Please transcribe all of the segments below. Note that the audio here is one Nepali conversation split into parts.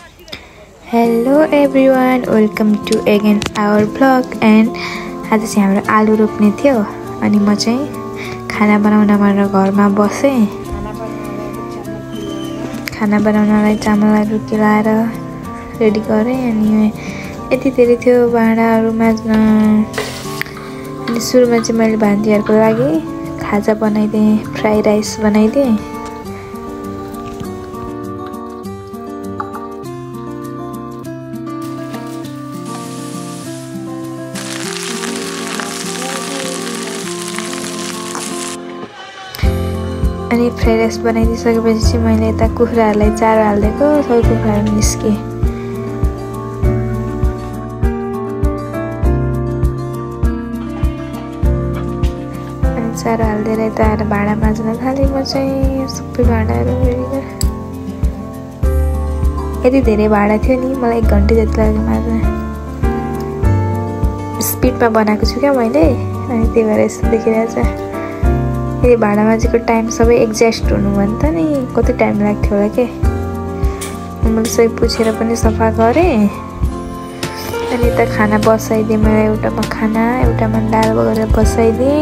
Hello everyone, welcome to again our vlog and आज चाहिँ हाम्रो आलु रोप्ने थियो अनि म चाहिँ खाना बनाउन भनेर घरमा बसे। खाना बनाउनलाई चामलहरु केलाएर रेडी गरे अनि यति धेरै थियो भाँडाहरु माझ्न। अनि सुरुमा चाहिँ मैले भान्जीहरुको लागि खाजा बनाइदिए, फ्राई राइस बनाइदिए। अनि फ्राई राइस बनाइदिसकेपछि चाहिँ मैले यता कुखुराहरुलाई चारो हाल्दिएको, सबै कुखुराहरु निस्के। अनि चारो हाल्दिएर यता भाँडा माझ्न थाले। म चाहिँ सबै भाँडाहरु रेडी गरे। यति धेरै भाँडा थियो नि, मलाई 1 घण्टा जति लाग्यो माझ्न। स्पिडमा बनाएको छु क्या मैले, अनि त्यही भएर यस्तो देखिरहेछ। ये भाँडा माझेको टाइम सबै एक्ज्याक्ट हुनु भयो नि त नि, कति टाइम लाग्थ्यो होला के। मैले सबै पुछेर पनि सफा गरे। अनि त खाना बसाइदिए, मैले एउटामा खाना एउटामा दाल गरेर बसाइदिए।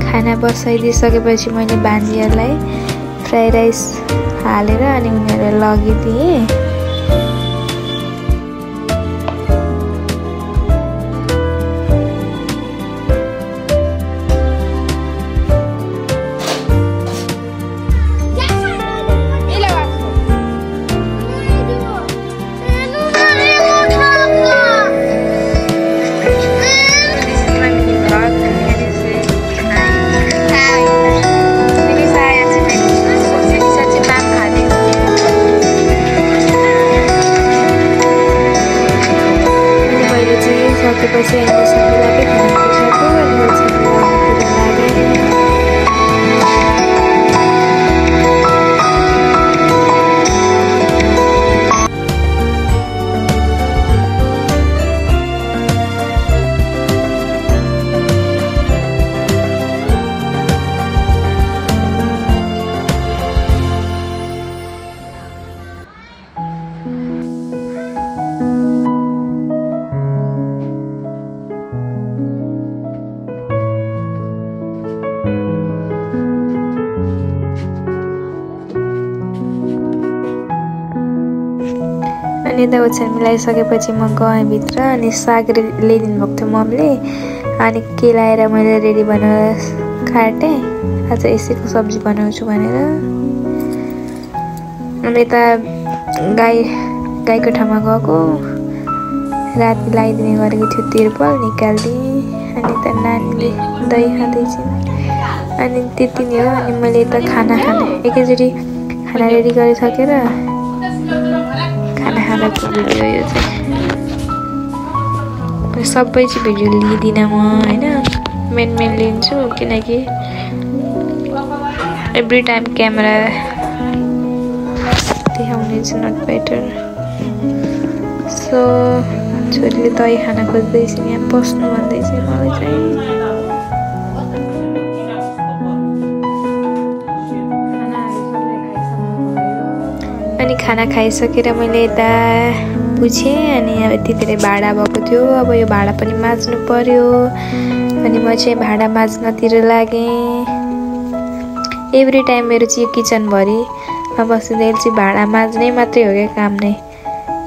खाना बसाइदिसकेपछि मैले भान्जीहरुलाई फ्राई राइस हालेर अनि उनीहरुलाई लगिदिए। सकेपछि एनिभर्सरी लागि खाना पुछेको, एनिभर्सरी लागि अनि यता ओछ्यान मिलाइसकेपछि म गएँ भित्र। अनि साग ल्याइदिनु भएको थियो मम्मीले, अनि केलाएर मैले रेडी बनाएर काटेँ। आज यसैको सब्जी बनाउँछु भनेर। अनि यता गाईको ठाउँमा गएको, राति लगाइदिने गरेको थियो तिरपल, निकालिदिएँ। अनि यता नानीले दही खाँदैछन्। अनि त्यति नै हो। अनि मैले यता खाना खाने एकैचोटि खाना रेडी गरिसकेर खाना खाँदाको भिडियो यो चाहिँ। सबै चाहिँ भिडियो लिँदिनँ म हैन, मेन लिन्छु किनकि एभ्री टाइम क्यामेरा देखाउने इज नट बेटर। सो छोरीले दही खाना खोज्दैछ, यहाँ बस्नु भन्दैछ मलाई चाहिँ। अनि खाना खाइसकेर मैले यता पुछेँ। अनि यति धेरै भाँडा भएको थियो, अब यो भाँडा पनि माझ्नु पर्यो। अनि म चाहिँ भाँडा माझ्नतिर लागेँ। एभ्री टाइम मेरो चाहिँ किचनभरि बस्दै चाहिँ भाँडा माझ्नै मात्रै हो क्या काम नै।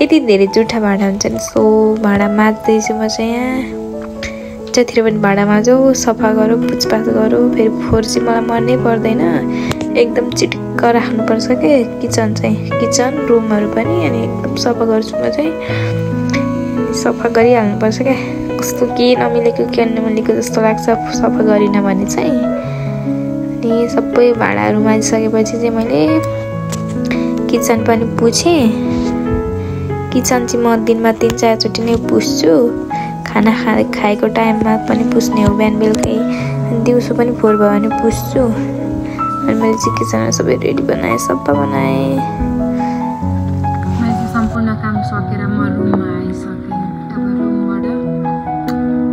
यति धेरै जुठा भाँडा हुन्छ नि, सो भाँडा माझ्दैछु म चाहिँ यहाँ। जतिखेर पनि भाँडा माझौ, सफा गरौँ, पुछपाछ गरौँ। फेरि फोहोर चाहिँ मलाई मनै पर्दैन, एकदम चिटिक्क राख्नुपर्छ के किचन चाहिँ। किचन रुमहरू पनि अनि एकदम सफा गर्छु म चाहिँ। सफा गरिहाल्नुपर्छ क्या, कस्तो के नमिलेको के नमिलेको जस्तो लाग्छ सफा गरिनँ भने चाहिँ। अनि सबै भाँडाहरू माझिसकेपछि चाहिँ मैले किचन पनि पुछेँ। किचन चाहिँ म दिनमा 3-4 चोटि नै पुस्छु। खाना खाएको टाइममा पनि पुस्ने हो, बिहान बेलुकै। अनि दिउँसो पनि फोहोर भयो भने पुस्छु। अनि मैले चाहिँ किचनमा सबै रेडी बनाएँ, सफा बनाएँ। मैले सम्पूर्ण काम सकेर म रुममा आइसकेँ। अब रुमबाट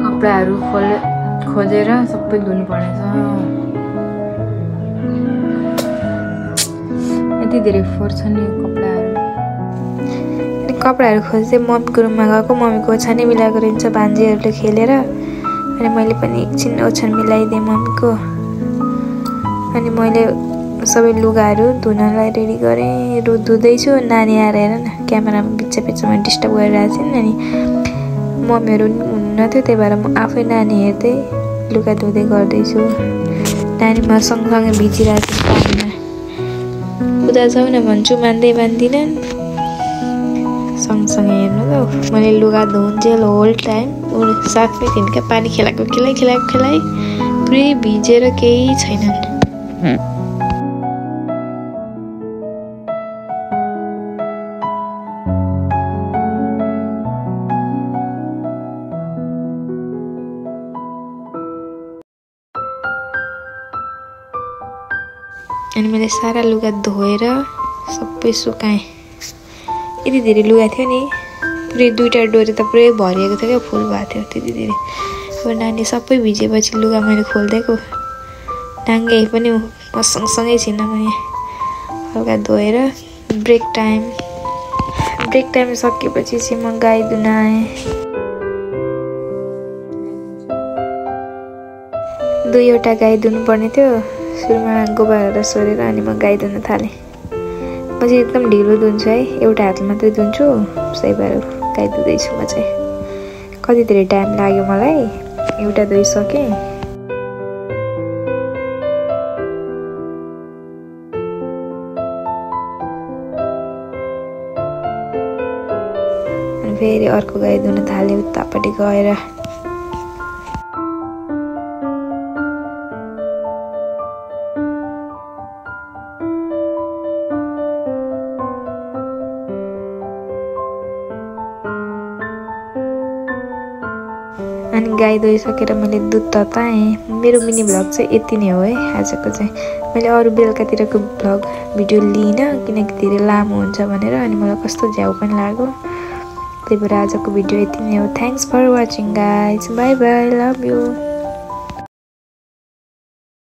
कपडाहरू खोजेर सबै धुनु पर्नेछ। यति धेरै फोहोर छ नि कपडाहरू। अनि कपडाहरू खोज्दै मम्मीको रुममा गएको, मम्मीको ओछ्यान मिलाएको रहन्छ भान्जीहरूले खेलेर। अनि मैले पनि एकछिन ओछ्यान मिलाइदिएँ मम्मीको। अनि मैले सबै लुगाहरू धुनलाई रेडी गरेँ। धुँदैछु, नानी आएर हेर न क्यामेरामा बिचमा डिस्टर्ब गरिरहेको थिएँ। अनि मम्मीहरू हुन्न थियो, त्यही भएर म आफै नानी हेर्दै लुगा धुँदै गर्दैछु। नानी म सँगसँगै भिजिरहेको छु पानीमा। उता जाउँ न भन्छु, मान्दिनन्। सँगसँगै हेर्नु त, मैले लुगा धुन्जेल होल टाइम साथमै थिइन् क्या। पानी खेलाएको खेलाइ पुरै भिजेर केही छैनन्। अनि मैले सारा लुगा धोएर सबै सुकाएँ। यति धेरै लुगा थियो नि, पुरै 2टा डोरी त पुरै भरिएको थियो क्या, फुल भएको थियो त्यति धेरै। अब नानी सबै भिजेपछि लुगा मैले खोलिदिएको, नाङ्गे पनि म सँगसँगै छिन। म हल्का धोएर ब्रेक टाइम सकेपछि चाहिँ म गाई दुन आएँ। 2वटा गाई दुनुपर्ने थियो। सुरुमा गोबरहरू सोरेर अनि म गाई दुन थालेँ। म चाहिँ एकदम ढिलो दुन्छु है, एउटा हातले मात्रै दुन्छु। सही भएर गाई दुँदैछु म चाहिँ। कति धेरै टाइम लाग्यो मलाई, एउटा धोइसकेँ। अनि फेरि अर्को गाई दुन थालेँ उतापट्टि गएर। अनि गाई धोइसकेर मैले दुध तताएँ। मेरो मिनी भ्लग चाहिँ यति नै हो है आजको चाहिँ। मैले अरू बेलुकातिरको भ्लग भिडियो लिइनँ किनकि धेरै लामो हुन्छ भनेर, अनि मलाई कस्तो झ्याउ पनि लाग्यो। त्यही भएर आजको भिडियो यति नै हो। Thanks for watching guys, bye bye, love you.